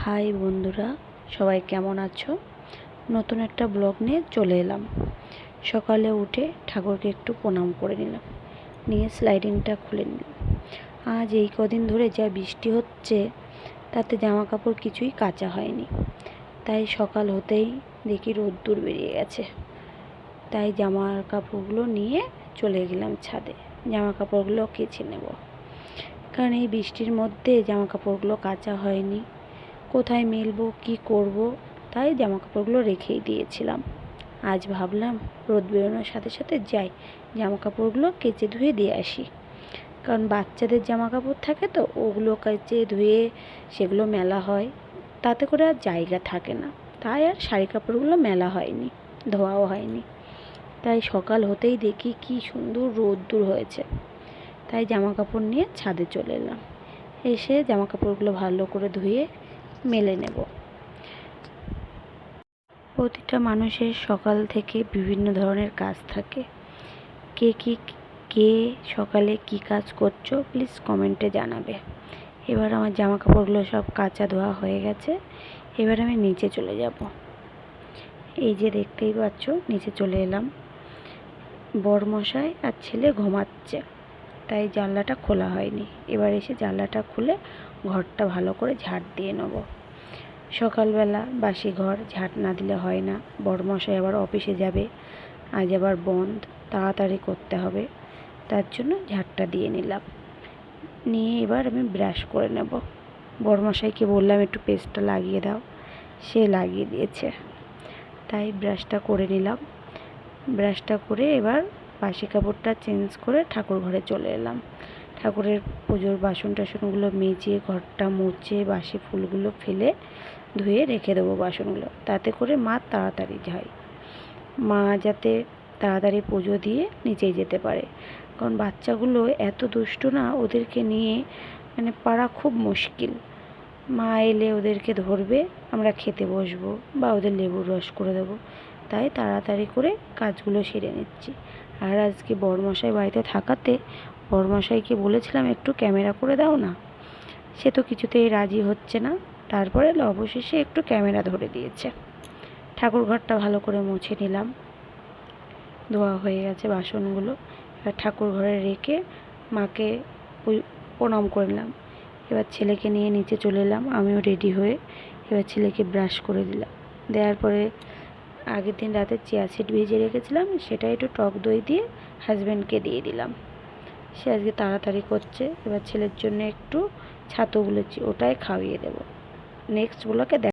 High বন্ধুরা, সবাই কেমন আছো? নতুন একটা ব্লগ নিয়ে চলে এলাম। সকালে উঠে ঠাকুরকে একটু প্রণাম করে নিলাম, নিয়ে স্লাইডিংটা খুলে নিলাম। আজ এই কদিন ধরে যা বৃষ্টি হচ্ছে তাতে জামা কাপড় কিছুই কাচা হয়নি, তাই সকাল হতেই দেখি রোদ্দুর বেরিয়ে গেছে। তাই জামা কাপড়গুলো নিয়ে চলে গেলাম ছাদে, জামা কাপড়গুলো কেচে নেব। কারণ এই বৃষ্টির মধ্যে জামা কাপড়গুলো কাচা হয়নি, কোথায় মেলবো কি করব, তাই জামা কাপড়গুলো রেখেই দিয়েছিলাম। আজ ভাবলাম রোদ বেরোনোর সাথে সাথে যাই, জামা কাপড়গুলো কেচে ধুয়ে দিয়ে আসি। কারণ বাচ্চাদের জামা কাপড় থাকে তো, ওগুলো কেচে ধুয়ে সেগুলো মেলা হয়, তাতে করে আর জায়গা থাকে না। তাই আর শাড়ি কাপড়গুলো মেলা হয়নি, ধোয়াও হয়নি। তাই সকাল হতেই দেখি কি সুন্দর রোদ্দুর হয়েছে, তাই জামা কাপড় নিয়ে ছাদে চলে এলাম। এসে জামা কাপড়গুলো ভালো করে ধুয়ে মেলে নেব। প্রতিটা মানুষের সকাল থেকে বিভিন্ন ধরনের কাজ থাকে। কে সকালে কি কাজ করছো প্লিজ কমেন্টে জানাবে। এবার আমার জামা কাপড়গুলো সব কাচা ধোয়া হয়ে গেছে, এবার আমি নিচে চলে যাব। এই যে দেখতেই পাচ্ছ, নিচে চলে এলাম। বরমশাই আর ছেলে ঘুমাচ্ছে, তাই জানলাটা খোলা হয়নি। এবার এসে জানলাটা খুলে ঘরটা ভালো করে ঝাড় দিয়ে নেব। সকালবেলা বাসি ঘর ঝাঁট না দিলে হয় না। বড়মশাই আবার অফিসে যাবে, আজ আবার বন্ধ, তাড়াতাড়ি করতে হবে, তার জন্য ঝাঁটটা দিয়ে নিলাম। নিয়ে এবার আমি ব্রাশ করে নেব। বড়মশাইকে বললাম একটু পেস্টটা লাগিয়ে দাও, সে লাগিয়ে দিয়েছে। তাই ব্রাশটা করে নিলাম। ব্রাশটা করে এবার বাসি কাপড়টা চেঞ্জ করে ঠাকুর ঘরে চলে এলাম। ঠাকুরের পুজোর বাসন টাসনগুলো মেজে, ঘরটা মুছে, বাসি ফুলগুলো ফেলে ধুয়ে রেখে দেবো বাসনগুলো, তাতে করে মা তাড়াতাড়ি যায়, মা যাতে তাড়াতাড়ি পুজো দিয়ে নিচেই যেতে পারে। কারণ বাচ্চাগুলো এত দুষ্টু না, ওদেরকে নিয়ে পারা খুব মুশকিল। মা এলে ওদেরকে ধরবে, আমরা খেতে বসবো বা ওদের লেবুর রস করে দেবো, তাই তাড়াতাড়ি করে কাজগুলো সেরে নিচ্ছি। আর আজকে বড়মশাই বাড়িতে থাকাতে বড়মশাইকে বলেছিলাম একটু ক্যামেরা করে দাও না, সে তো কিছুতেই রাজি হচ্ছে না। তারপরে অবশেষে একটু ক্যামেরা ধরে দিয়েছে। ঠাকুর ঘরটা ভালো করে মুছে নিলাম, ধোয়া হয়ে গেছে বাসনগুলো। এবার ঠাকুর ঘরে রেখে মাকে প্রণাম করে নিলাম। এবার ছেলেকে নিয়ে নিচে চলে এলাম, আমিও রেডি হয়ে। এবার ছেলেকে ব্রাশ করে দিলাম। দেওয়ার পরে আগের দিন রাতে চিয়া সিড ভিজিয়ে রেখেছিলাম, সেটা একটু টক দই দিয়ে হাজব্যান্ডকে দিয়ে দিলাম। সে আজকে তাড়াতাড়ি করছে। এবার ছেলের জন্য একটু ছাতু গুলেছি, ওটাই খাইয়ে দেবো। নেক্সট ব্লগে